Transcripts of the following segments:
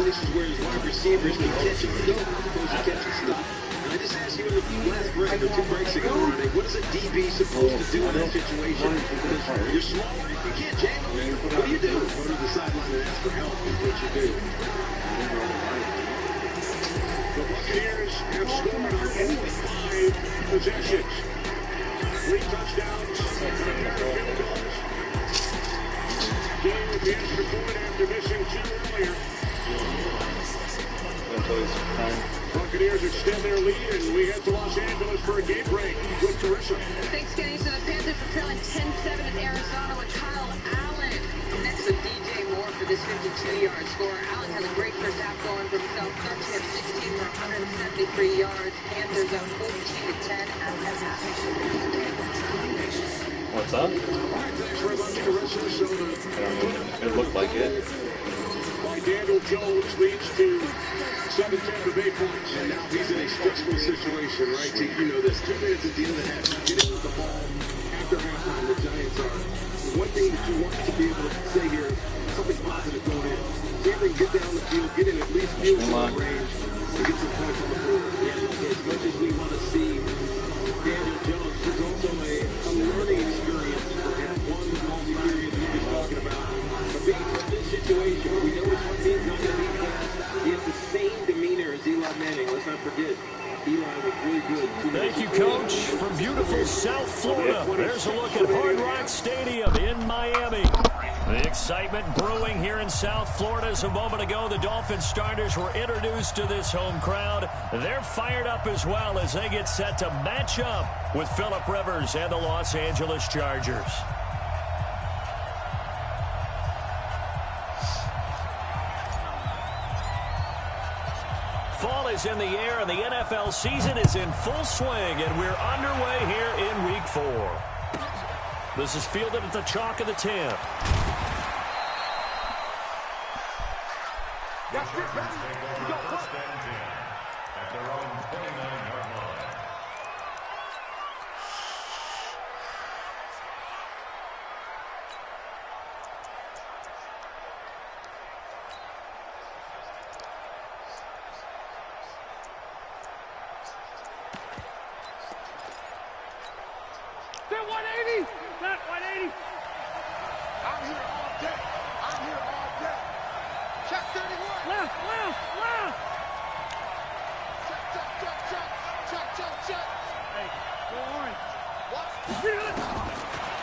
places where his wide receivers can catch him and go, as opposed to catching stuff. And I just asked you in the last break or 2 breaks ago, Ronnie, what is a DB supposed to do in that situation? Because you're small, you can't jam him. What do? Go to the sideline and ask for help is what you do. The Buccaneers have scored on all 5 possessions. 3 touchdowns, a pair of field goals. Game with the extra point after missing 2 earlier. Buccaneers extend their lead, and we head to Los Angeles for a game break with Carissa. Thanks, Kenny. So the Panthers are trailing 10-7 in Arizona with Kyle Allen. Next with DJ Moore for this 52-yard score. Allen has a great first half going for himself. 13 of 16 for 173 yards. Panthers up 14-10 at half. What's up? Thanks very much, Carissa. So It looked like it. By Daniel Jones leads to 7-10 with 8 points. And now he's in a stressful situation, right? You know this. 2 minutes at the end of the half. Getting with the ball after halftime, the Giants are. One thing that you want to be able to say here, something positive going in. See if they can get down the field, get in at least field goal range, and get some points on the board. Yeah, as much as we want to see Daniel Jones, there's also a learning experience for him. One multi-period we've been talking about. But being in this situation, we know which one team's not going to be fast. He has the same demeanor as Eli Manning. Let's not forget. Eli was really good. Thank you, Coach. From beautiful South Florida, there's a look at Hard Rock Stadium in Miami. The excitement brewing here in South Florida. As a moment ago, the Dolphins starters were introduced to this home crowd. They're fired up as well as they get set to match up with Phillip Rivers and the Los Angeles Chargers. Fall is in the air, and the NFL season is in full swing, and we're underway here in Week 4. This is fielded at the chalk of the 10. At their own 29-yard line. That 180! That 180! I'm here all day. I'm here all day. Check 31. Left, left, left. Check, check, check, check. Check, check, check. Hey, go on. What?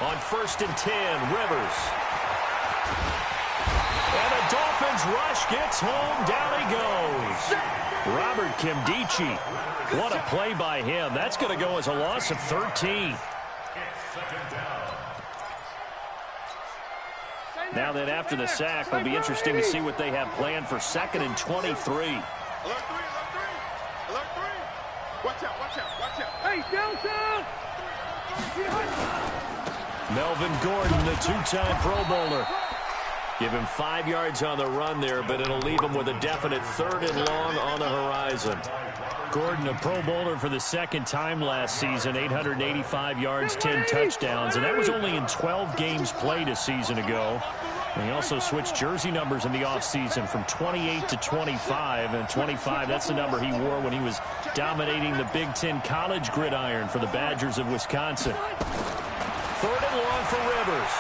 On 1st and 10, Rivers. And the Dolphins rush gets home. Down he goes. Robert Kimdichie. What a play by him. That's going to go as a loss of 13. Now then, after the sack, it'll be interesting to see what they have planned for 2nd and 23. Alert 3, alert 3. Alert 3. Watch out, watch out, watch out. Hey, Delta! Melvin Gordon, the 2-time Pro Bowler. Give him 5 yards on the run there, but it'll leave him with a definite 3rd and long on the horizon. Gordon, a Pro Bowler for the 2nd time last season, 885 yards, 10 touchdowns, and that was only in 12 games played a season ago. And he also switched jersey numbers in the offseason from 28 to 25, and 25, that's the number he wore when he was dominating the Big Ten college gridiron for the Badgers of Wisconsin. 3rd and long for Rivers.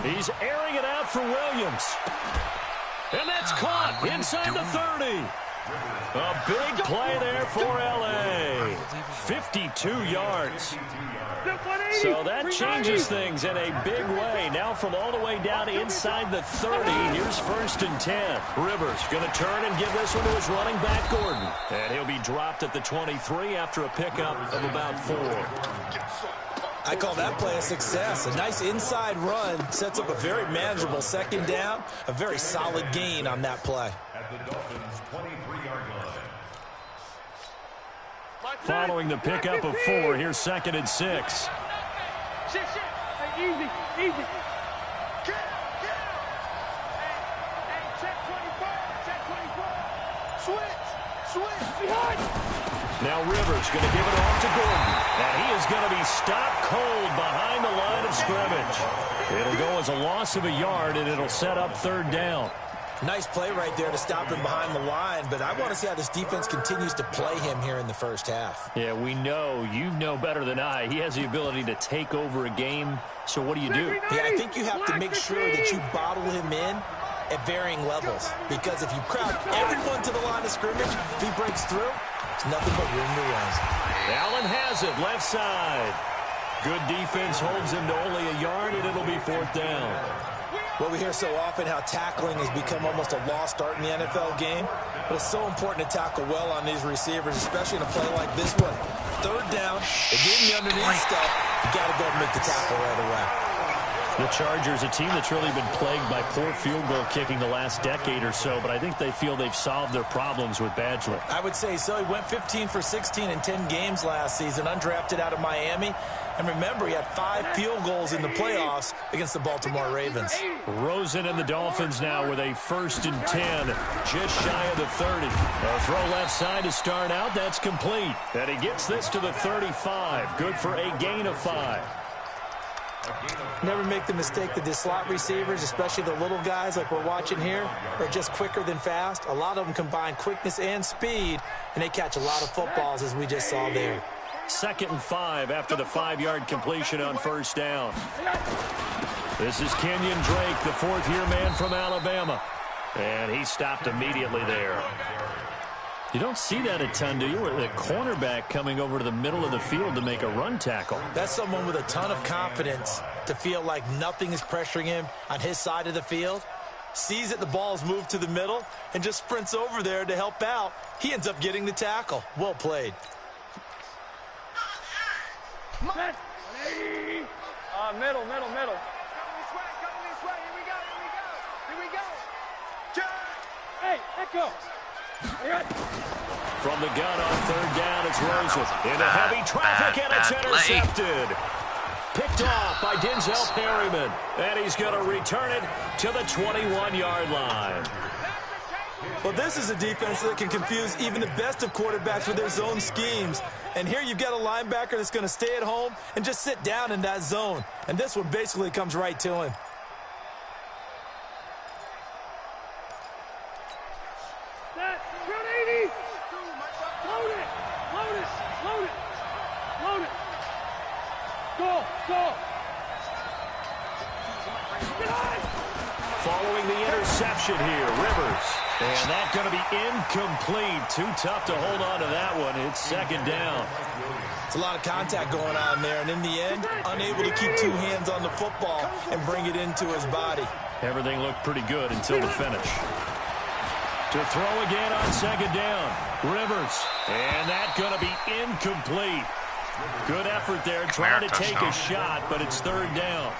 He's airing it out for Williams. And that's caught inside the 30. A big play there for L.A. 52 yards. So that changes things in a big way. Now from all the way down inside the 30, here's 1st and 10. Rivers going to turn and give this one to his running back, Gordon. And he'll be dropped at the 23 after a pickup of about 4. I call that play a success. A nice inside run sets up a very manageable 2nd down. A very solid gain on that play. At the Dolphins' 23-yard line. Following the pickup of 4, here's 2nd and 6. Shit, shit. Hey, easy, easy. Get out, get out. Hey, check 24, check 24. Switch, switch. Behind. Now Rivers going to give it off to Gordon. And he is going to be stopped cold behind the line of scrimmage. It'll go as a loss of a yard, and it'll set up third down. Nice play right there to stop him behind the line, but I want to see how this defense continues to play him here in the first half. Yeah, we know. You know better than I. He has the ability to take over a game, so what do you do? Yeah, I think you have to make sure that you bottle him in at varying levels, because if you crowd everyone to the line of scrimmage, if he breaks through, it's nothing but room to run. Allen has it, left side. Good defense holds him to only a yard, and it'll be fourth down. Well, we hear so often how tackling has become almost a lost art in the NFL game, but it's so important to tackle well on these receivers, especially in a play like this one. Third down, they're getting the underneath stuff. You got to go and make the tackle right away. The Chargers, a team that's really been plagued by poor field goal kicking the last decade or so, but I think they feel they've solved their problems with Badgley. I would say so. He went 15 for 16 in 10 games last season, undrafted out of Miami. And remember, he had 5 field goals in the playoffs against the Baltimore Ravens. Rosen and the Dolphins now with a 1st and 10, just shy of the 30. A throw left side to start out. That's complete. And he gets this to the 35. Good for a gain of 5. Never make the mistake that the slot receivers, especially the little guys like we're watching here, are just quicker than fast. A lot of them combine quickness and speed, and they catch a lot of footballs, as we just saw there. 2nd and 5 after the 5-yard completion on first down. This is Kenyon Drake, the 4th-year man from Alabama. And he stopped immediately there. You don't see that a ton, do you? The cornerback coming over to the middle of the field to make a run tackle. That's someone with a ton of confidence to feel like nothing is pressuring him on his side of the field. Sees that the ball is moved to the middle and just sprints over there to help out. He ends up getting the tackle. Well played. Middle. Go this way. Here we go. Hey, let go. From the gun on third down, it's Rosen. Into heavy traffic, and it's intercepted. Picked off by Denzel Perryman. And he's going to return it to the 21-yard line. Well, this is a defense that can confuse even the best of quarterbacks with their zone schemes. And here you've got a linebacker that's going to stay at home and just sit down in that zone. And this one basically comes right to him. Following the interception here, Rivers. And that's going to be incomplete. Too tough to hold on to that one. It's 2nd down. It's a lot of contact going on there, and in the end, unable to keep 2 hands on the football and bring it into his body. Everything looked pretty good until the finish. To throw again on 2nd down. Rivers. And that's going to be incomplete. Good effort there, trying to take a shot, but it's 3rd down.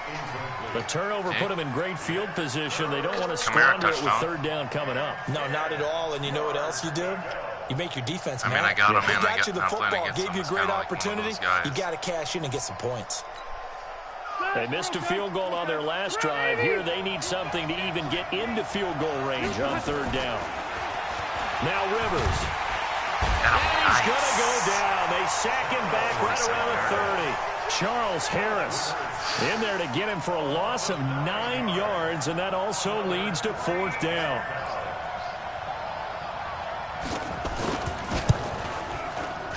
The turnover put him in great field position. They don't want to squander it with 3rd down coming up. No, not at all. And you know what else you do? You make your defense mad. I got him, They man. got you the I'm football, gave you a great like opportunity. You got to cash in and get some points. They missed a field goal on their last drive. Here they need something to even get into field goal range on 3rd down. Now Rivers. And he's going to go down. They sack him back right around the 30. Charles Harris in there to get him for a loss of 9 yards, and that also leads to 4th down.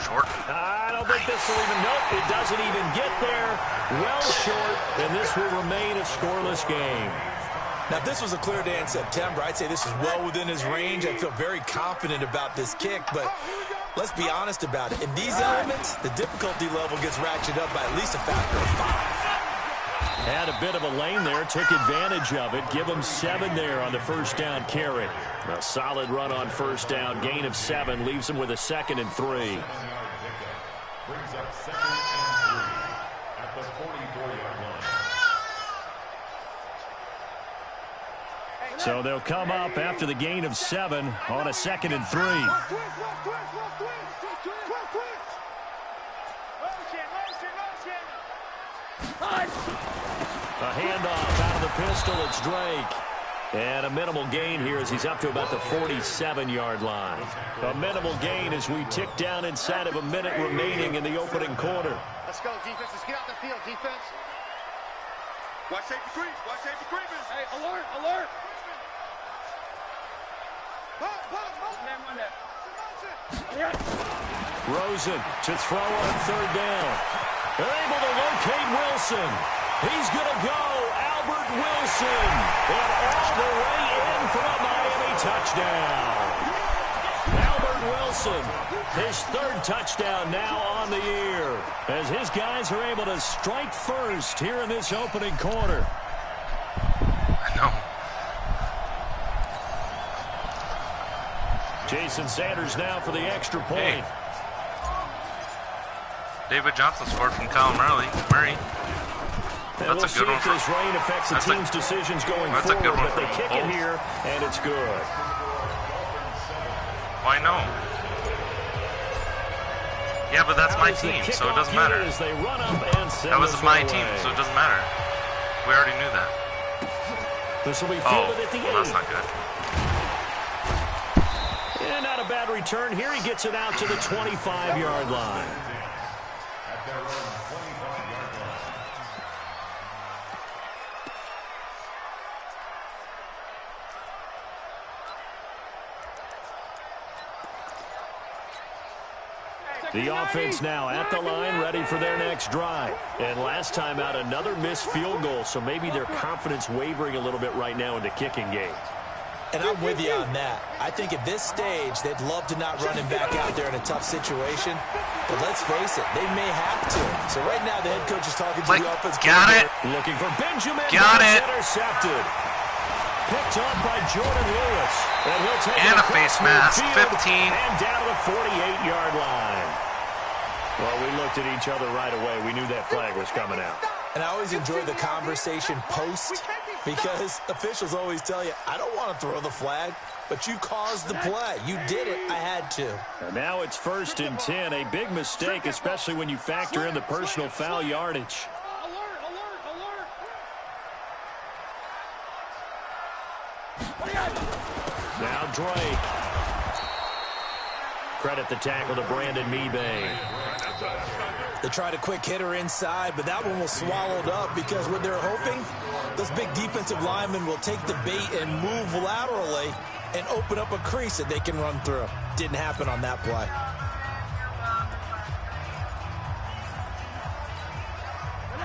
Short. I don't think this will even, nope, it doesn't even get there. Well short, and this will remain a scoreless game. Now, if this was a clear day in September, I'd say this is well within his range. I feel very confident about this kick, but let's be honest about it. In these elements, the difficulty level gets ratcheted up by at least a factor of 5. Had a bit of a lane there, took advantage of it. Give him 7 there on the 1st down carry. A solid run on 1st down, gain of 7, leaves him with a 2nd and 3. Brings up 2nd and 3 at the 44-yard line. So they'll come up after the gain of 7 on a 2nd and 3. A handoff out of the pistol. It's Drake. And a minimal gain here as he's up to about the 47-yard line. A minimal gain as we tick down inside of a minute remaining in the opening quarter. Let's go, defense. Let's get out the field, defense. Watch safety creep. Watch safety creeping. Hey, alert, alert. Rosen to throw on third down. They're able to locate Wilson. He's going to go. Albert Wilson. And all the way in for a Miami touchdown. Albert Wilson, his third touchdown now on the year, as his guys are able to strike first here in this opening quarter. I know. Jason Sanders now for the extra point. Hey. David Johnson scored from Kyle Murray. And That's we'll a good see one if for this rain affects the team's decisions going that's a forward, good one but they for kick it Foles. here, and it's good. Why no? Yeah, but that's my team, so it doesn't matter. They run up and send That was this my one team, away. so it doesn't matter. We already knew that. This will be Oh, fielded at the well, that's 8. not good. And not a bad return here. He gets it out to the 25-yard line. At their own 25-yard line. The offense now at the line, ready for their next drive. And last time out, another missed field goal, so maybe their confidence wavering a little bit right now in the kicking game. And I'm with you on that. I think at this stage, they'd love to not run him back out there in a tough situation. But let's face it, they may have to. So right now, the head coach is talking to the offense. Got it. Looking for Benjamin. Got it. Intercepted. Picked up by Jordan Lewis. And he'll take And it a face across mask. midfield 15. And down to the 48-yard line. Well, we looked at each other right away. We knew that flag was coming out. And I always enjoy the conversation post, because officials always tell you, I don't want to throw the flag, but you caused the play. You did it. I had to. And now it's 1st and 10. A big mistake, especially when you factor in the personal foul yardage. Alert, alert, alert. Now Drake. Credit the tackle to Brandon Mebane. They tried a quick hitter inside, but that one was swallowed up because what they're hoping, those big defensive linemen will take the bait and move laterally and open up a crease that they can run through. Didn't happen on that play.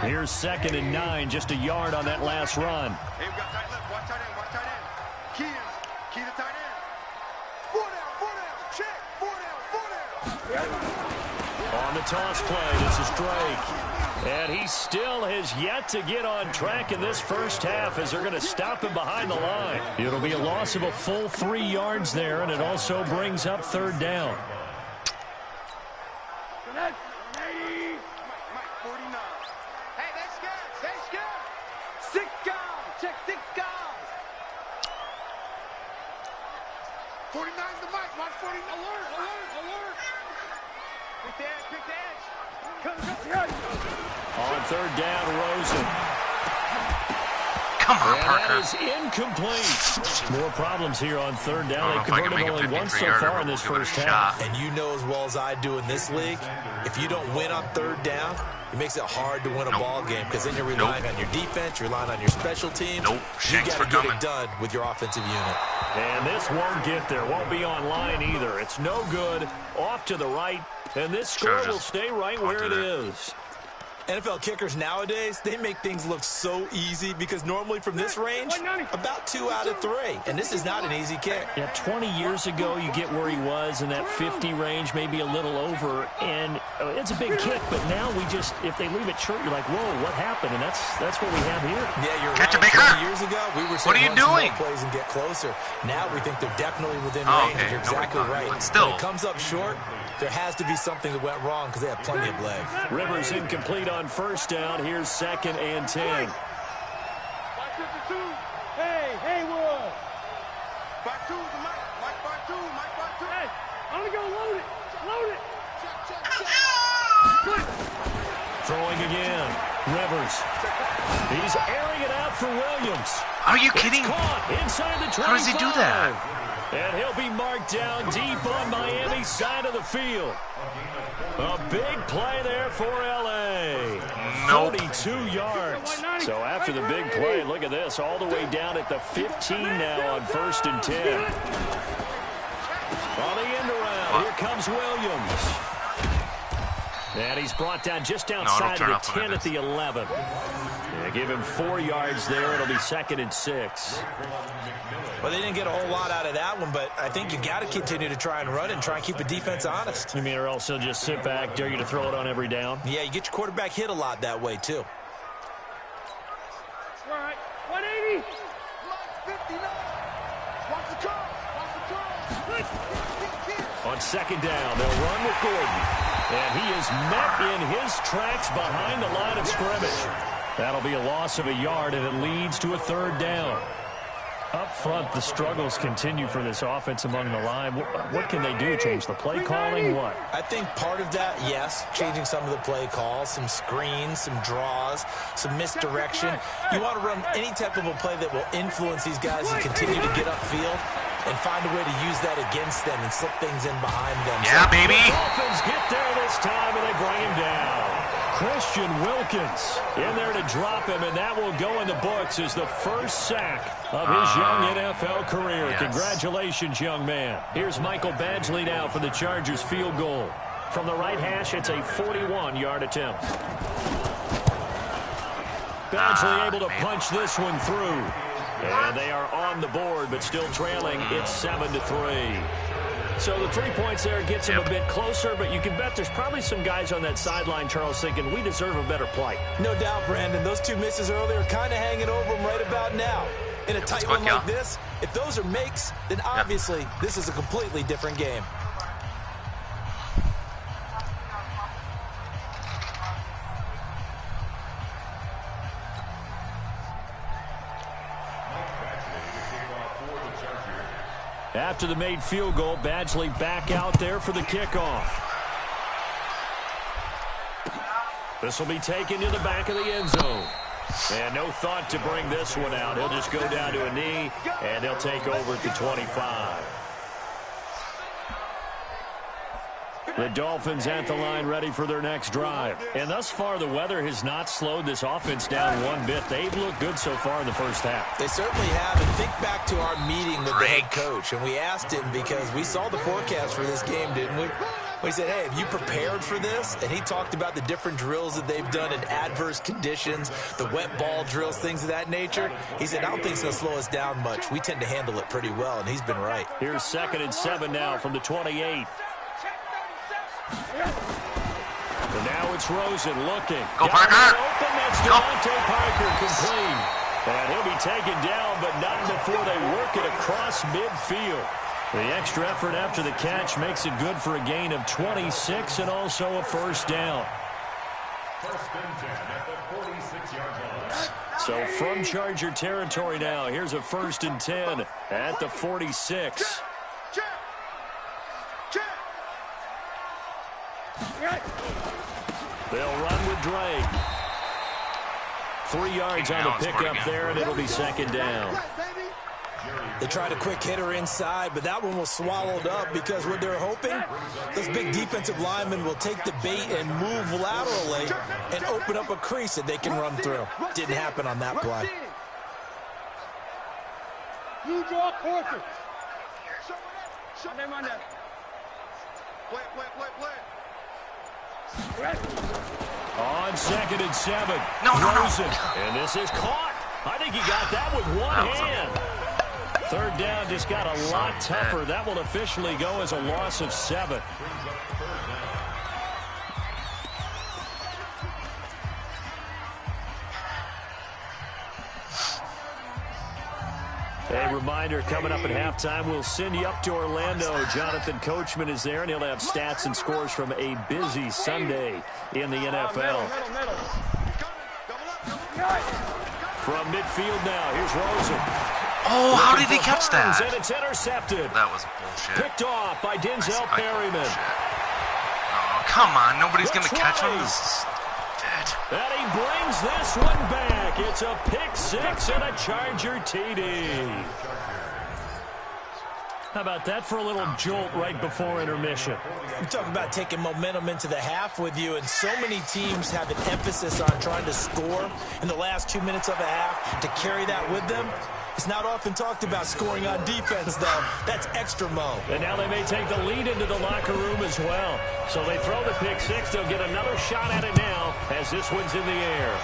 Here's 2nd and 9, just a yard on that last run. Hey, we got tight left. Watch tight end. Watch tight end. Key to tight end. 4 down. Check. 4 down. On the toss play, this is Drake. And he still has yet to get on track in this first half as they're going to stop him behind the line. It'll be a loss of a full 3 yards there, and it also brings up 3rd down. Mike, 49. Hey, that's good. That's good. 6 guys. Check 6 guys. 49's the mic. Mark 49. Alert. Pick the edge. Come. On 3rd down, Rosen. Come on, And Parker. that is incomplete. More problems here on 3rd down. I don't know They've if I can converted make a only once so 53-yarder, far in but this we'll give it first a half. shot. And you know as well as I do in this league, if you don't win on 3rd down, it makes it hard to win a ball game because then you're relying on your defense, you're relying on your special teams. Nope. You Shanks got for to get coming. it done with your offensive unit. And this won't get there. Won't be online either. It's no good. Off to the right. And this score Sure, will just stay right don't where do it that. is. NFL kickers nowadays, they make things look so easy because normally from this range, about 2 out of 3. And this is not an easy kick. Yeah, 20 years ago, you get where he was in that 50 range, maybe a little over, and it's a big kick, but now we just, if they leave it short, you're like, whoa, what happened? And that's what we have here. Yeah, you're Catch right. it, Baker. 20 years ago, we were What saying are you run some more doing? plays and get closer. Now we think they're definitely within Oh, range. okay. You're exactly Nobody right. thought. But still. When it comes up short, there has to be something that went wrong because they have plenty of legs. Rivers incomplete on 1st down. Here's 2nd and 10. Mike 52. Hey, Haywood. By 2 is the mic. Mike by 2. Hey, I'm going to go load it. Check. Throwing again. Rivers. He's airing it out for Williams. Are you kidding? Caught inside the 25. How does he do that? And he'll be marked down deep on Miami's side of the field. A big play there for L.A. Nope. 42 yards. So after the big play, look at this, all the way down at the 15 now on 1st and 10. On the end around, here comes Williams. And he's brought down just outside of the 10 at the 11. Yeah, give him 4 yards there. It'll be 2nd and 6. Well, they didn't get a whole lot out of that one, but I think you got to continue to try and run it and try and keep the defense honest. You mean or else he'll just sit back, dare you to throw it on every down? Yeah, you get your quarterback hit a lot that way, too. All right, 180. 59. Watch the curl. On 2nd down, they'll run with Gordon. And he is met in his tracks behind the line of scrimmage. That'll be a loss of a yard, and it leads to a 3rd down. Up front, the struggles continue for this offense among the line. What can they do? Change the play calling? What? I think part of that, yes, changing some of the play calls, some screens, some draws, some misdirection. You want to run any type of a play that will influence these guys and continue to get upfield and find a way to use that against them and slip things in behind them. Yeah, baby. The Dolphins get there this time, and they bring him down. Christian Wilkins in there to drop him, and that will go in the books as the first sack of his young NFL career. Yes. Congratulations, young man. Here's Michael Badgley now for the Chargers field goal. From the right hash, it's a 41-yard attempt. Badgley able to punch this one through. And they are on the board, but still trailing. It's 7-3. So the 3 points there gets them a bit closer, but you can bet there's probably some guys on that sideline, Charles, thinking we deserve a better play. No doubt, Brandon. Those 2 misses earlier are kind of hanging over them right about now. In a tight one like this, if those are makes, then obviously this is a completely different game. After the made field goal, Badgley back out there for the kickoff. This will be taken to the back of the end zone. And no thought to bring this one out. He'll just go down to a knee, and they'll take over at the 25. The Dolphins at the line ready for their next drive. And thus far, the weather has not slowed this offense down one bit. They've looked good so far in the first half. They certainly have. And think back to our meeting with the head coach. And we asked him because we saw the forecast for this game, didn't we? We said, hey, have you prepared for this? And he talked about the different drills that they've done in adverse conditions, the wet ball drills, things of that nature. He said, I don't think it's going to slow us down much. We tend to handle it pretty well, and he's been right. Here's 2nd and 7 now from the 28. And now it's Rosen looking. Go, Parker. Open. That's Devontae Parker complete. And he'll be taken down, but not before they work it across midfield. The extra effort after the catch makes it good for a gain of 26 and also a first down. 1st and 10 at the 46-yard line. So from Charger territory now, here's a 1st and 10 at the 46. They'll run with Drake. 3 yards on the pickup there, and it'll be 2nd down. They tried a quick hitter inside, but that one was swallowed up because what they're hoping, those big defensive linemen will take the bait and move laterally and open up a crease that they can run through. Didn't happen on that play. You draw closer. Show them on that. Play. On 2nd and 7. No. Rosen. And this is caught. I think he got that with one hand. 3rd down just got a lot tougher. That will officially go as a loss of 7. A reminder, coming up at halftime, we'll send you up to Orlando. Jonathan Coachman is there, and he'll have stats and scores from a busy Sunday in the NFL. From midfield now, here's Rosen. Oh, how did he catch that? And it's intercepted. That was bullshit. Picked off by Denzel Perryman. Oh, come on. Nobody's going to catch him. This is dead. And he brings this one back. It's a pick six and a Charger TD. How about that for a little jolt right before intermission? You talk about taking momentum into the half with you, and so many teams have an emphasis on trying to score in the last 2 minutes of a half to carry that with them. It's not often talked about scoring on defense, though. That's extra mo. And now they may take the lead into the locker room as well. So they throw the pick six. They'll get another shot at it now as this one's in the air.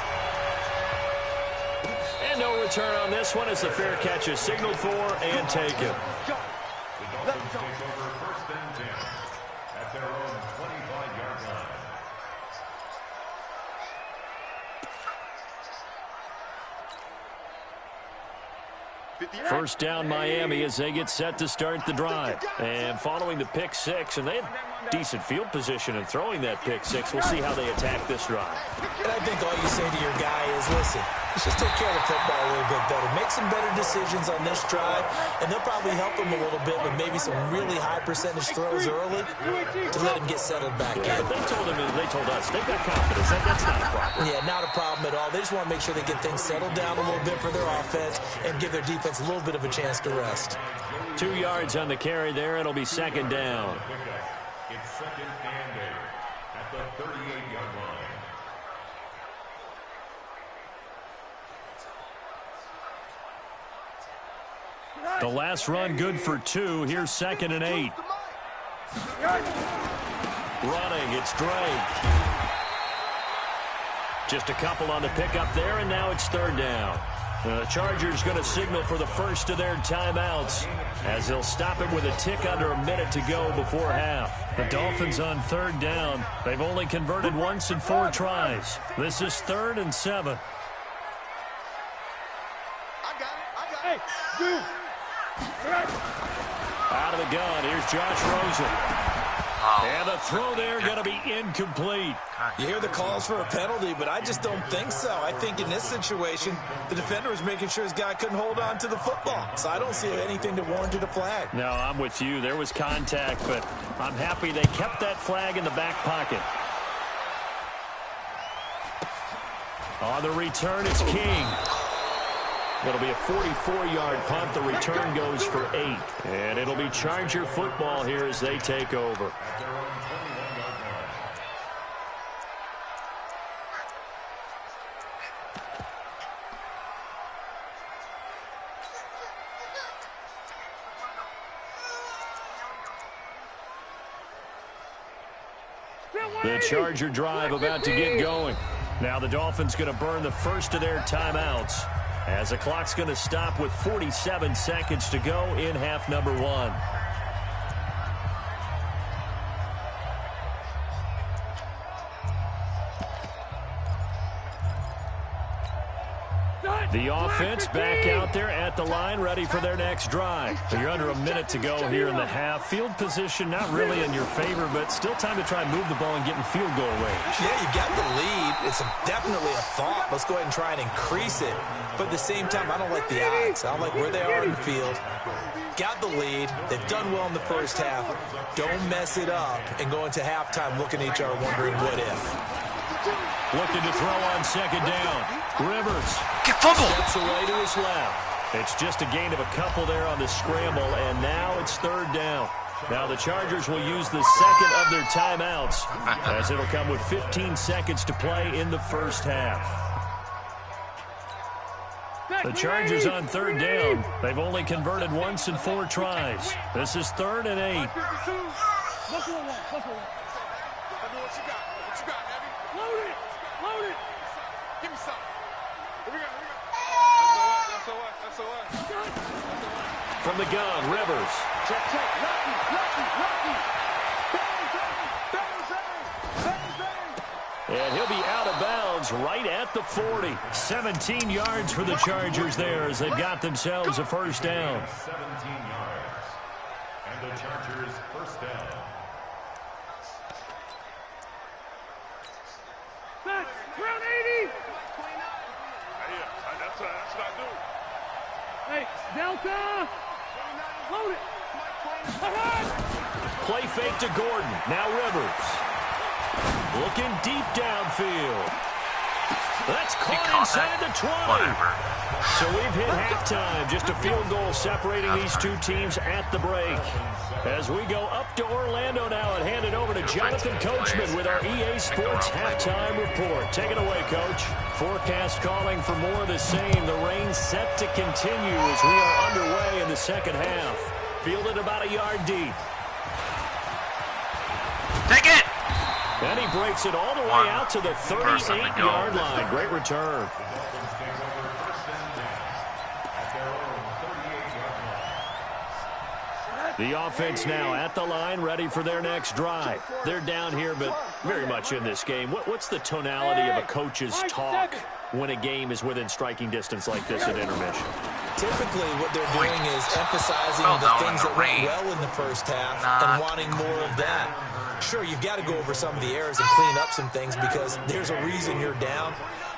And no return on this one as the fair catch is signaled for and taken. The Dolphins take over first and 10 at their own 25-yard line. First down Miami as they get set to start the drive. And following the pick six, and they had decent field position in throwing that pick six. We'll see how they attack this drive. And I think all you say to your guy is, listen, let's just take care of the football a little bit better. Make some better decisions on this drive, and they'll probably help him a little bit with maybe some really high percentage throws early to let him get settled back in. They told him, and they told us, they've got confidence. That's not a problem. Yeah, not a problem at all. They just want to make sure they get things settled down a little bit for their offense and give their defense a little bit of a chance to rest. 2 yards on the carry there. It'll be second down. It's second and 8 at the 38-yard line. The last run good for 2. Here's second and 8. Running, it's Drake. Just a couple on the pickup there, and now it's third down. The Chargers going to signal for the first of their timeouts as they'll stop it with a tick under a minute to go before half. The Dolphins on third down. They've only converted once in 4 tries. This is 3rd and 7. Out of the gun, here's Josh Rosen. And the throw there going to be incomplete. You hear the calls for a penalty, but I just don't think so. I think in this situation, the defender was making sure his guy couldn't hold on to the football. So I don't see anything to warrant a flag. No, I'm with you. There was contact, but I'm happy they kept that flag in the back pocket. On the return, it's King. It'll be a 44-yard punt. The return goes for 8. And it'll be Charger football here as they take over. The Charger drive about to get going. Now the Dolphins going to burn the first of their timeouts as the clock's going to stop with 47 seconds to go in half number 1. The offense back out there at the line, ready for their next drive. You're under a minute to go here in the half. Field position not really in your favor, but still time to try and move the ball and get in field goal range. Yeah, you got the lead. It's definitely a thought. Let's go ahead and try and increase it. But at the same time, I don't like the odds. I don't like where they are in the field. Got the lead. They've done well in the first half. Don't mess it up and go into halftime looking at each other wondering what if. Looking to throw on second down. Rivers. Get fumbled. Steps away to his left. It's just a gain of a couple there on the scramble, and now it's third down. Now the Chargers will use the second of their timeouts as it'll come with 15 seconds to play in the first half. The Chargers on third down. They've only converted once in 4 tries. This is 3rd and 8. From the gun, Rivers. And he'll be out of bounds right at the 40. 17 yards for the Chargers there as they've got themselves a first down. 17 yards. And the Chargers first down. Round 80. That's what I do. Hey, Delta. Load it. Play fake to Gordon. Now Rivers. Looking deep downfield. That's He caught caught inside that? the 20. Whatever. So we've hit halftime. Just a field goal separating these two teams at the break. As we go up to Orlando now and hand it over to Jonathan Coachman with our EA Sports halftime report. Take it away, Coach. Forecast calling for more of the same. The rain set to continue as we are underway in the second half. Fielded about a yard deep. Take it! And he breaks it all the way out to the 38-yard line. Great return. The offense now at the line, ready for their next drive. They're down here, but very much in this game. What's the tonality of a coach's talk when a game is within striking distance like this at intermission? Typically, what they're doing is emphasizing the things that went well in the first half and wanting more of that. Sure, you've got to go over some of the errors and clean up some things because there's a reason you're down.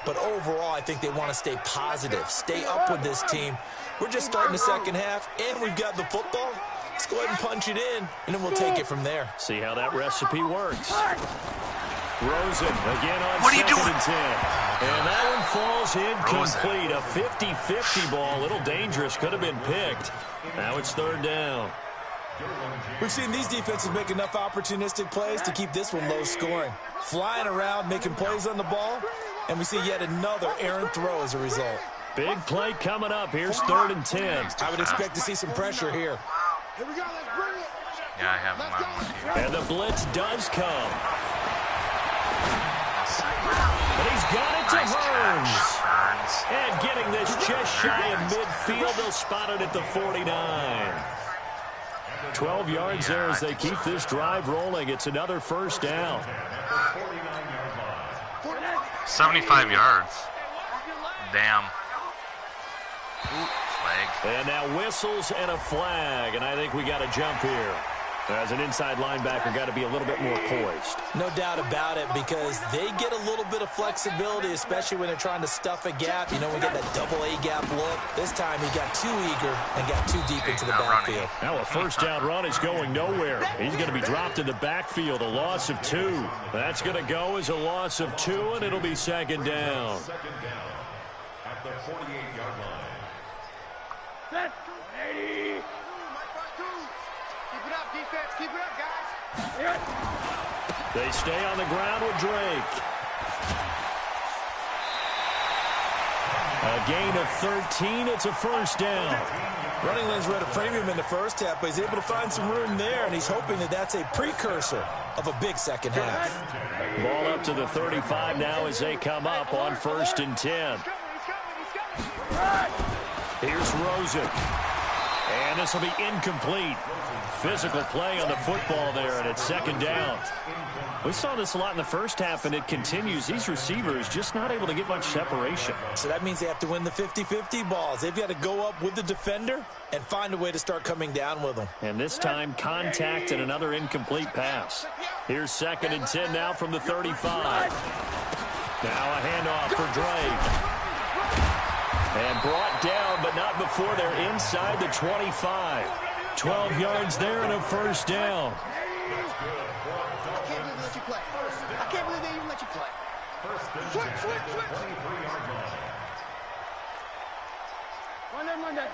But overall, I think they want to stay positive, stay up with this team. We're just starting the second half, and we've got the football. Let's go ahead and punch it in, and then we'll take it from there. See how that recipe works. Rosen again on What are you 2nd doing? and 10. And that one falls incomplete. A 50-50 ball, a little dangerous, could have been picked. Now it's 3rd down. We've seen these defenses make enough opportunistic plays to keep this one low scoring. Flying around, making plays on the ball, and we see yet another errant throw as a result. Big play coming up. Here's 3rd and 10. I would expect to see some pressure here. Here we go, let's bring it. Yeah, I have him on one team. And the blitz does come. And he's got it to Hearns. And getting this just shy of midfield, they'll spot it at the 49. 12 yards there as they keep this drive rolling. It's another 1st down. 75 yards. Damn. Ooh, flag. And now whistles and a flag, and I think we got a jump here. As an inside linebacker, got to be a little bit more poised. No doubt about it, because they get a little bit of flexibility, especially when they're trying to stuff a gap. You know, we get that double A-gap look. This time he got too eager and got too deep into the backfield. Now a 1st down run is going nowhere. He's going to be dropped in the backfield, a loss of 2. That's going to go as a loss of 2, and it'll be 2nd down. Second down at the 48-yard line. Set. 80. Keep it up, defense. Keep it up, guys. They stay on the ground with Drake. A gain of 13. It's a 1st down. Running lanes were at a premium in the first half, but he's able to find some room there, and he's hoping that that's a precursor of a big second half. Ball up to the 35 now as they come up on 1st and 10. Here's Rosen. And this will be incomplete. Physical play on the football there, and it's 2nd down. We saw this a lot in the first half, and it continues. These receivers just not able to get much separation. So that means they have to win the 50-50 balls. They've got to go up with the defender and find a way to start coming down with them. And this time, contact and another incomplete pass. Here's 2nd and 10 now from the 35. Now a handoff for Drake. And brought down, but not before they're inside the 25. 12 yards there and a 1st down. I can't believe they let you play. I can't believe they even let you play. Switch. Monday.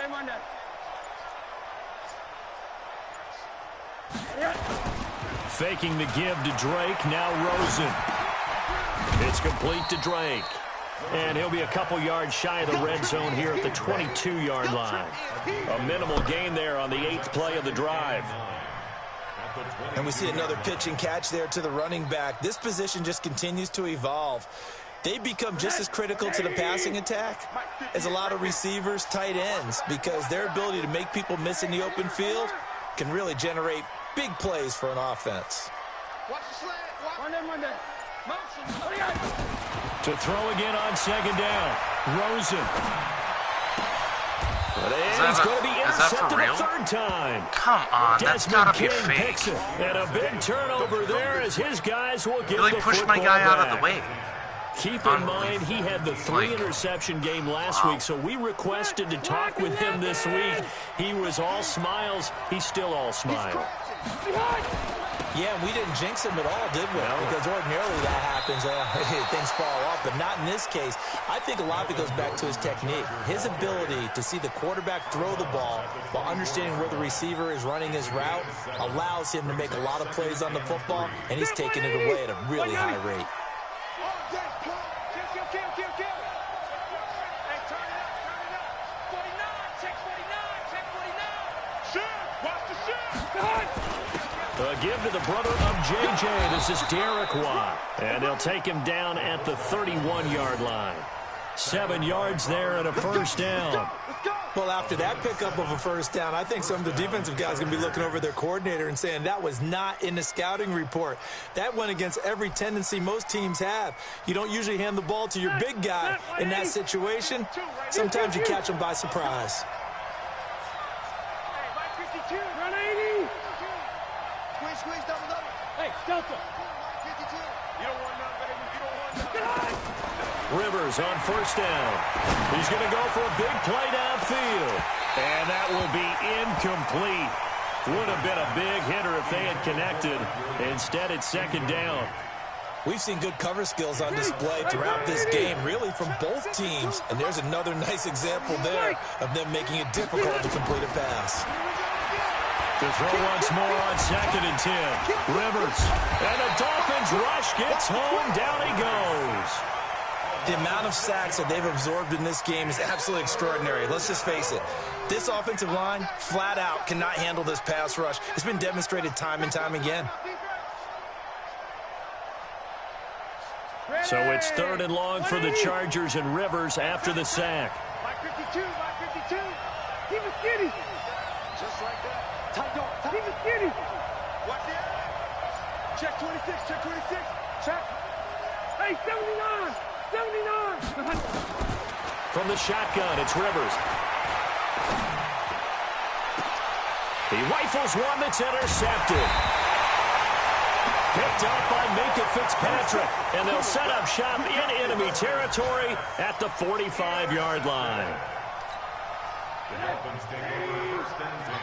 Monday. Faking the give to Drake, now Rosen. It's complete to Drake. And he'll be a couple yards shy of the red zone here at the 22-yard line. A minimal gain there on the 8th play of the drive. And we see another pitch and catch there to the running back. This position just continues to evolve. They become just as critical to the passing attack as a lot of receivers, tight ends, because their ability to make people miss in the open field can really generate big plays for an offense. Watch the slant. Monday. Motion. To throw again on 2nd down. Rosen. But he's going to be intercepted a 3rd time. Come on, that's got to be fake. And a big turnover there as his guys will get the pushed football my guy out back. of the way. Keep in mind, he had the 3-interception game last week, so we requested to talk with him this week. He was all smiles. He's still all smiles. Yeah, we didn't jinx him at all, did we? No. Because ordinarily that happens. Things fall off, but not in this case. I think a lot of it goes back to his technique. His ability to see the quarterback throw the ball while understanding where the receiver is running his route allows him to make a lot of plays on the football, and he's taking it away at a really high rate. A give to the brother of JJ. This is Derek Watt. And they'll take him down at the 31-yard line. 7 yards there and a first down. Well, after that pickup of a first down, I think some of the defensive guys are going to be looking over their coordinator and saying that was not in the scouting report. That went against every tendency most teams have. You don't usually hand the ball to your big guy in that situation. Sometimes you catch them by surprise. Squeeze, double. Hey, Delta. 52. You don't want none, baby. You don't want none. Rivers on first down. He's going to go for a big play downfield. And that will be incomplete. Would have been a big hitter if they had connected. Instead, it's second down. We've seen good cover skills on display throughout this game, really from both teams. And there's another nice example there of them making it difficult to complete a pass. To throw once more on 2nd and 10. Rivers. And the Dolphins rush gets home. Down he goes. The amount of sacks that they've absorbed in this game is absolutely extraordinary. Let's just face it. This offensive line, flat out, cannot handle this pass rush. It's been demonstrated time and time again. So it's 3rd and long for the Chargers and Rivers after the sack. By 52. Keep it skinny. Just like that. Keep it skinny. Watch it. Check 26. Check. Hey, 79. From the shotgun, it's Rivers. He rifles one that's intercepted. Picked up by Minka Fitzpatrick. And they'll set up shop in enemy territory at the 45-yard line. The Dolphins take over first and 10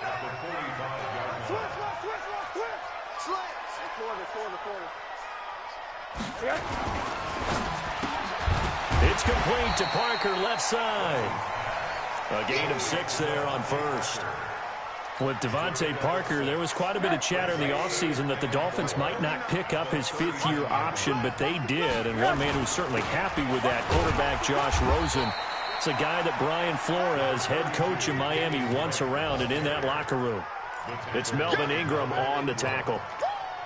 at the 45-yard line. It's complete to Parker, left side. A gain of 6 there on first. With Devontae Parker, there was quite a bit of chatter in the offseason that the Dolphins might not pick up his 5th-year option, but they did. And one man who's certainly happy with that, quarterback Josh Rosen. It's a guy that Brian Flores, head coach of Miami, wants around and in that locker room. It's Melvin Ingram on the tackle.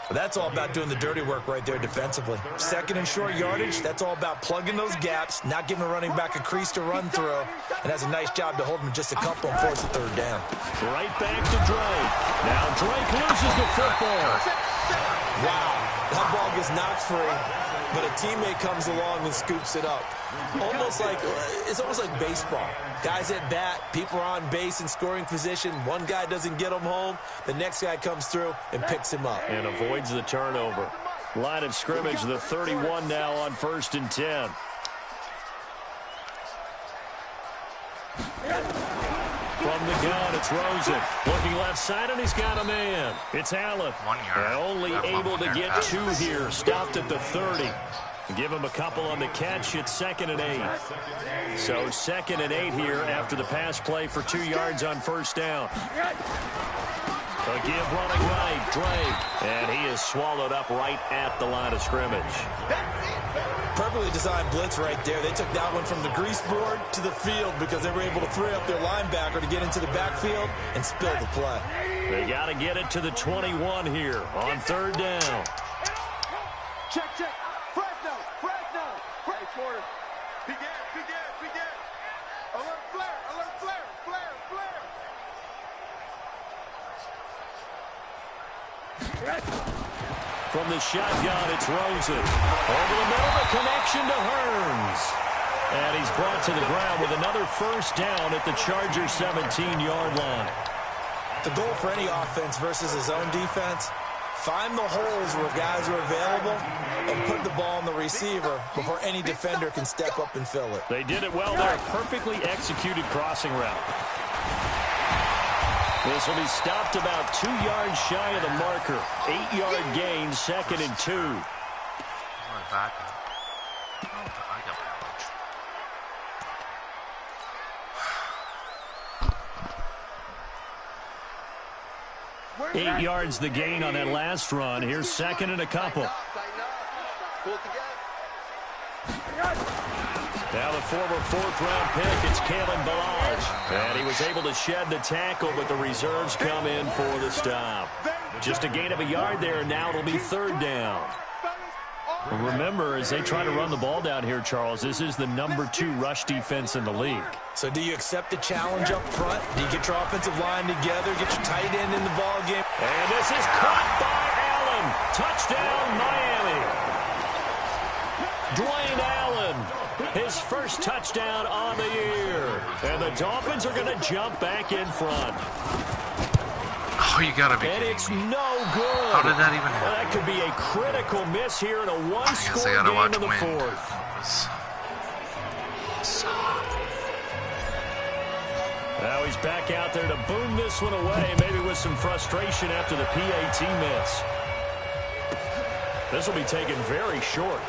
That's all about doing the dirty work right there defensively. 2nd and short yardage, that's all about plugging those gaps, not giving a running back a crease to run through, and has a nice job to hold him just a couple and force a 3rd down. Right back to Drake. Now Drake loses the football. Wow, that ball gets knocked free, but a teammate comes along and scoops it up. It's almost like baseball. Guys at bat, people are on base in scoring position. One guy doesn't get him home. The next guy comes through and picks him up. And avoids the turnover. Line of scrimmage, the 31 now on 1st and 10. From the gun, it's Rosen. Looking left side, and he's got a man. It's Allen. 1 yard. Only able to get 2 here. Stopped at the 30. Give him a couple on the catch. It's 2nd and 8. So 2nd and 8 here after the pass play for 2 yards on first down. A give running right, Drake. And he is swallowed up right at the line of scrimmage. Perfectly designed blitz right there. They took that one from the grease board to the field because they were able to free up their linebacker to get into the backfield and spill the play. They got to get it to the 21 here on 3rd down. Check. Fresno. Hey, Porter. Begin. Alert flare. From the shotgun, it's Rosen. Over the middle, the connection to Hearns. And he's brought to the ground with another first down at the Chargers' 17-yard line. The goal for any offense versus his own defense, find the holes where guys are available and put the ball on the receiver before any defender can step up and fill it. They did it well there. Perfectly executed crossing route. This will be stopped about 2 yards shy of the marker. 8-yard gain, 2nd and 2. Back up. I got coverage. 8 yards the gain on that last run. Here's 2nd and a couple. Now the former 4th-round pick, it's Kalen Ballage. And he was able to shed the tackle, but the reserves come in for the stop. Just a gain of a yard there, and now it'll be 3rd down. Well, remember, as they try to run the ball down here, Charles, this is the number 2 rush defense in the league. So do you accept the challenge up front? Do you get your offensive line together, get your tight end in the ball game? And this is caught by Allen. Touchdown, Miami. Dwayne Allen, his first touchdown on the year. And the Dolphins are going to jump back in front. Oh, you gotta be and kidding it's me. no good. How did that even happen? Well, that could be a critical miss here in a one-score I gotta game watch in the wind. 4th. Now he's back out there to boom this one away, maybe with some frustration after the PAT miss. This will be taken very short.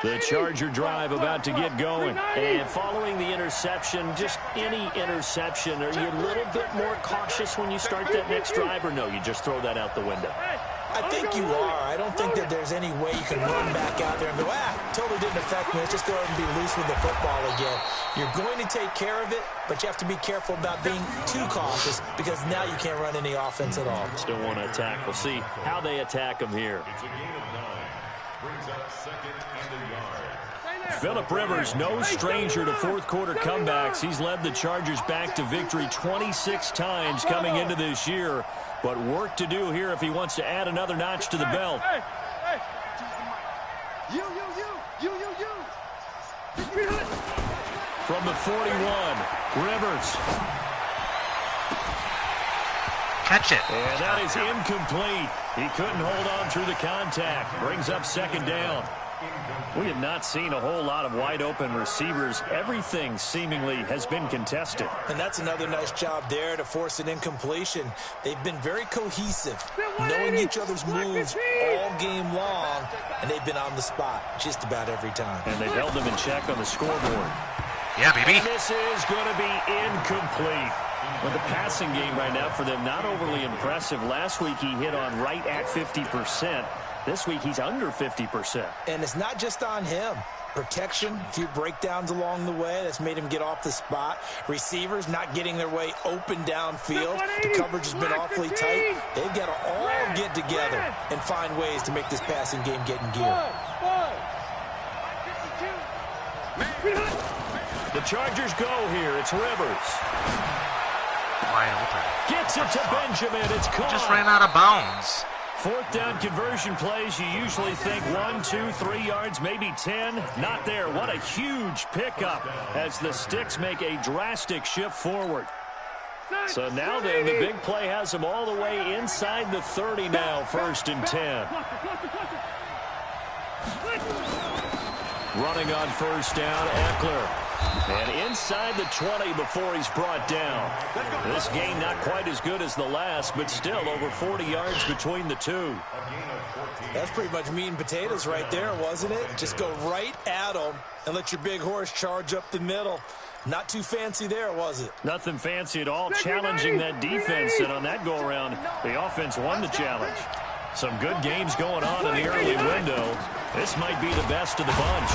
The Charger drive about to get going. And following the interception, just any interception, are you a little bit more cautious when you start that next drive, or no, you just throw that out the window? I think you are. I don't think that there's any way you can run back out there and go, totally didn't affect me. Let's just go ahead and be loose with the football again. You're going to take care of it, but you have to be careful about being too cautious because now you can't run any offense at all. Still want to attack. We'll see how they attack them here. It's a gain of 9. Brings up 2nd and a yard. Phillip Rivers, no stranger to fourth-quarter comebacks. He's led the Chargers back to victory 26 times coming into this year. But work to do here if he wants to add another notch to the belt. From the 41, Rivers. Catch it. And that is incomplete. He couldn't hold on through the contact. Brings up 2nd down. We have not seen a whole lot of wide-open receivers. Everything seemingly has been contested. And that's another nice job there to force an incompletion. They've been very cohesive, knowing each other's moves all game long, and they've been on the spot just about every time. And they've held them in check on the scoreboard. Yeah, baby. And this is going to be incomplete. But the passing game right now for them, not overly impressive. Last week he hit on right at 50%. This week he's under 50%. And it's not just on him. Protection, a few breakdowns along the way. That's made him get off the spot. Receivers not getting their way open downfield. The coverage has been awfully tight. They've got to all get together and find ways to make this passing game get in gear. The Chargers go here. It's Rivers. Wide open. Gets it to Benjamin. It's caught. Just ran out of bounds. 4th down conversion plays, you usually think 1, 2, 3 yards, maybe 10. Not there. What a huge pickup as the Sticks make a drastic shift forward. So now then, the big play has them all the way inside the 30 now, 1st and 10. Running on 1st down, Eckler. And inside the 20 before he's brought down. This game not quite as good as the last, but still over 40 yards between the two. That's pretty much meat and potatoes right there, wasn't it? Just go right at them and let your big horse charge up the middle. Not too fancy there, was it? Nothing fancy at all, challenging that defense. And on that go-around, the offense won the challenge. Some good games going on in the early window. This might be the best of the bunch.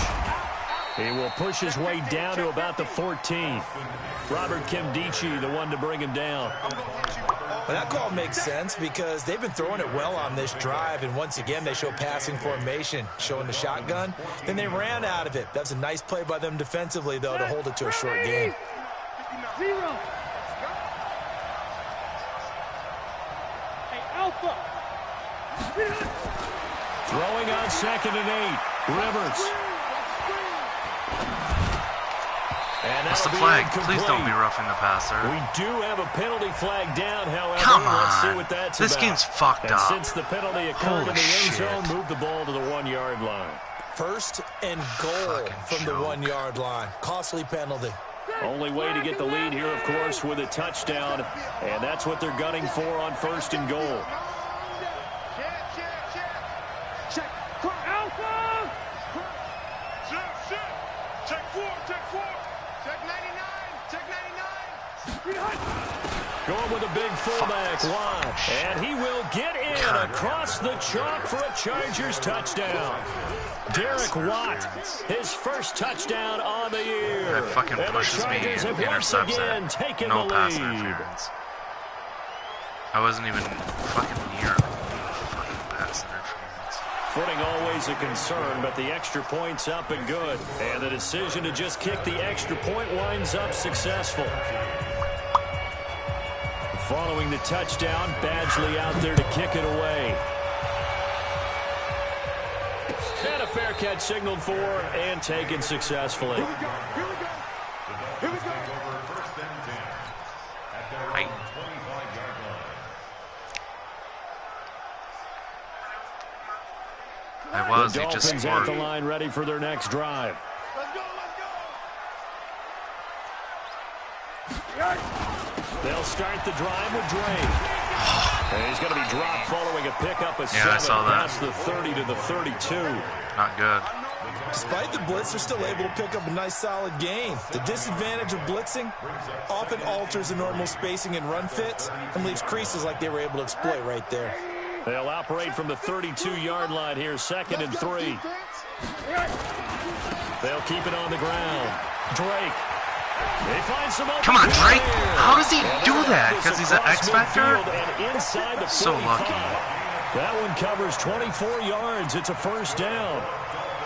He will push his way down to about the 14. Robert Kimdichie, the one to bring him down. Well, that call makes sense because they've been throwing it well on this drive, and once again they show passing formation, showing the shotgun. Then they ran out of it. That's a nice play by them defensively, though, to hold it to a short game. 0. Hey, Alpha. Throwing on 2nd and 8. Rivers. And What's the flag? Please don't be roughing the passer. We do have a penalty flag down, however. Come Let's see on. what that's This about. game's fucked and up. Since the penalty occurred in the Holy end zone, shit. move the ball to the 1-yard line. First and goal from the 1-yard line. Costly penalty. Only way to get the lead here, of course, with a touchdown. And that's what they're gunning for on first and goal. Check. Alpha! Check 4. Check 99. Check 99. Going with a big fullback, Watt. And he will get in across the chalk for a Chargers touchdown. Derek Watt, his first touchdown on the year. That fucking and pushes me and intercepts it. No pass interference. I wasn't even fucking near fucking pass interference. Footing always a concern, but the extra point's up and good. And the decision to just kick the extra point winds up successful. Following the touchdown, Badgley out there to kick it away. And a fair catch signaled for and taken successfully. Here we go. Right. I was, The he just Dolphins at scored. the line ready for their next drive. They'll start the drive with Drake. And he's going to be dropped following a pickup of 7 I saw that. past the 30 to the 32. Not good. Despite the blitz, they're still able to pick up a nice solid gain. The disadvantage of blitzing often alters the normal spacing and run fits and leaves creases like they were able to exploit right there. They'll operate from the 32-yard line here, 2nd and 3. They'll keep it on the ground. Drake. They find some open Come on, Drake. there. How does he And do they'll that? have this Because he's an across X Factor? midfield and inside the So 45. lucky. That one covers 24 yards. It's a first down.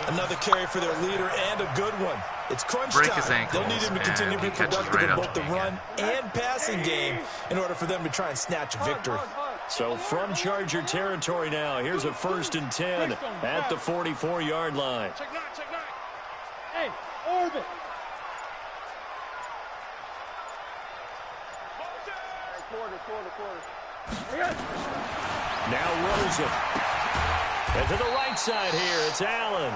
Another carry for their leader and a good one. It's crunch Break time. his ankles, They'll need him to continue to be and he catches productive right in up both to the me run and passing game in order for them to try and snatch a victory. So from Charger territory now, here's a 1st and 10 at the 44-yard line. Check 9. Hey, orbit. Quarter. Now Rosen. And to the right side here, it's Allen.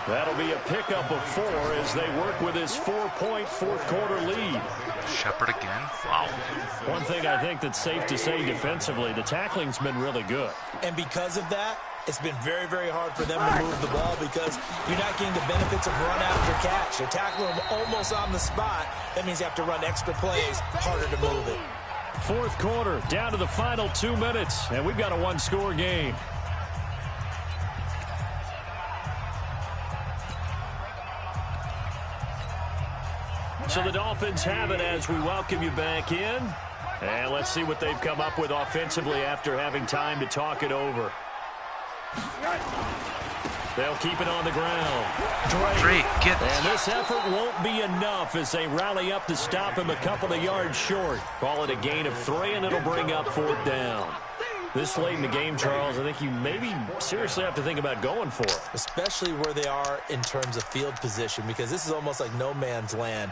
That'll be a pickup of 4 as they work with his 4-point fourth-quarter lead. Shepard again? Wow. One thing I think that's safe to say defensively, the tackling's been really good. And because of that, it's been very, very hard for them to move the ball because you're not getting the benefits of run after catch. They're tackling them almost on the spot. That means you have to run extra plays, harder to move it. Fourth quarter, down to the final 2 minutes, and we've got a one-score game. So the Dolphins have it as we welcome you back in. And let's see what they've come up with offensively after having time to talk it over. They'll keep it on the ground. Drake, get... And this effort won't be enough as they rally up to stop him a couple of yards short. Call it a gain of 3, and it'll bring up 4th down. This late in the game, Charles, I think you maybe seriously have to think about going for it. Especially where they are in terms of field position, because this is almost like no man's land.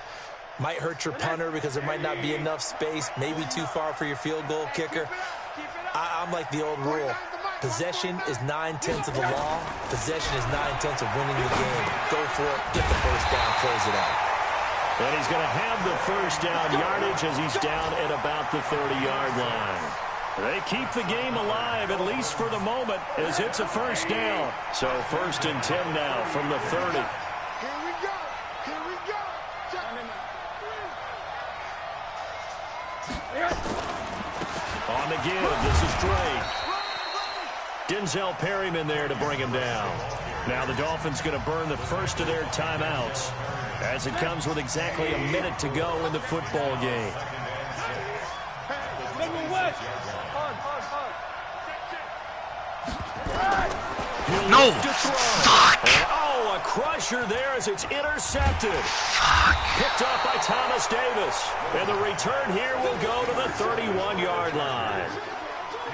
Might hurt your punter because there might not be enough space, maybe too far for your field goal kicker. I'm like the old rule. Possession is 9/10 of the law. Possession is 9/10 of winning the game. Go for it, get the first down, close it out. And he's going to have the first down yardage as he's down at about the 30-yard line. They keep the game alive, at least for the moment, as it's a first down. So 1st and 10 now from the 30. Here we go. On the give, this is Drake. Denzel Perryman there to bring him down. Now the Dolphins going to burn the first of their timeouts as it comes with exactly a minute to go in the football game. No! Fuck! Oh, a crusher there as it's intercepted. Fuck. Picked up by Thomas Davis. And the return here will go to the 31-yard line.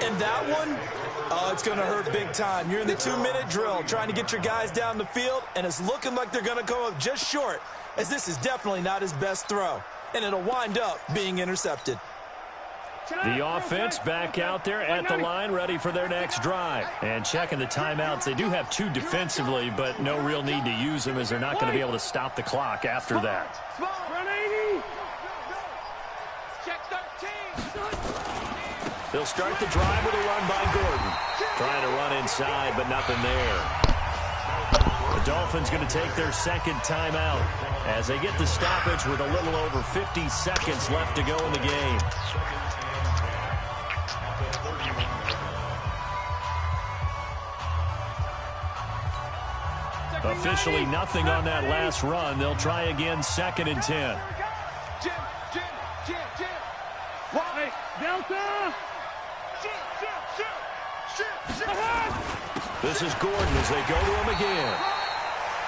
And that one, oh, it's going to hurt big time. You're in the 2-minute drill trying to get your guys down the field, and it's looking like they're going to go up just short. as this is definitely not his best throw, and it'll wind up being intercepted. The offense back out there at the line, ready for their next drive. And checking the timeouts. They do have 2 defensively, but no real need to use them as they're not going to be able to stop the clock after that. Run 80. Check 13. They'll start the drive with a run by Gordon. Trying to run inside, but nothing there. The Dolphins going to take their second timeout as they get the stoppage with a little over 50 seconds left to go in the game. Officially nothing on that last run. They'll try again, 2nd and 10. Jim. Hey, Delta. This is Gordon as they go to him again.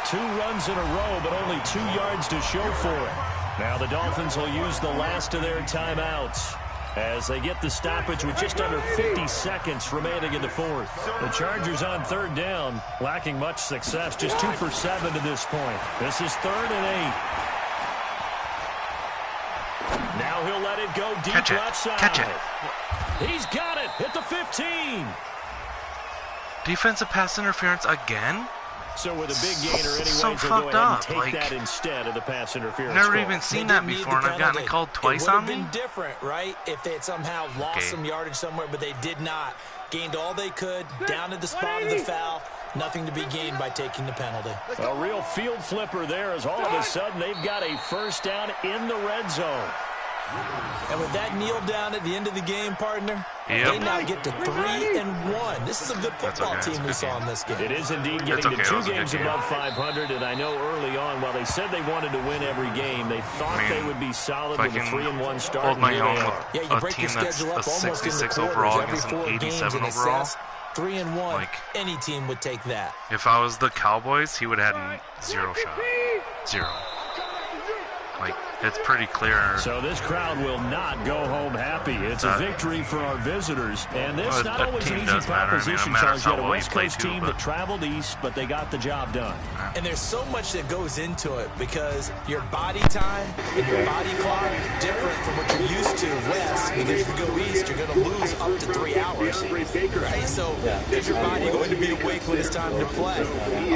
2 runs in a row, but only 2 yards to show for it. Now the Dolphins will use the last of their timeouts as they get the stoppage with just under 50 seconds remaining in the 4th. The Chargers on 3rd down, lacking much success, just 2 for 7 to this point. This is 3rd and 8. Now he'll let it go deep left side. Catch it. He's got it at the 15. Defensive pass interference again? So with a big gainer anyway, So they'll go fucked ahead and up. take Like, that instead of the pass interference. Never call. even seen that before, and I've gotten it called twice on me. It would have been different, right, if they had somehow lost some yardage somewhere, but they did not. Gained all they could, down to the spot of the foul. Nothing to be gained by taking the penalty. A real field flipper there as all of a sudden they've got a first down in the red zone. And with that kneel down at the end of the game, partner, they now get to 3-1. This is a good football team we saw in this game. It is indeed getting to 2 games above 500, and I know early on, while they said they wanted to win every game, they thought they would be solid with a 3-1 start. Hold my own with you break your schedule up almost into 66 quarters overall every against 4 an games 87 and overall. assess 3-1. Any team would take that. If I was the Cowboys, he would have had 0 shot. 0. Like, it's pretty clear. So this crowd will not go home happy. It's a victory for our visitors. And this not always an easy proposition, Charles. You had a West Coast team that traveled east, but they got the job done. And there's so much that goes into it because your body time and your body clock is different from what you're used to west. Because if you go east, you're going to lose up to 3 hours. Right? So is your body going to be awake when it's time to play?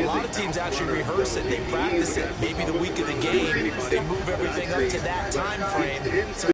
A lot of teams actually rehearse it. They practice it. Maybe the week of the game, they move everything up to that time frame. So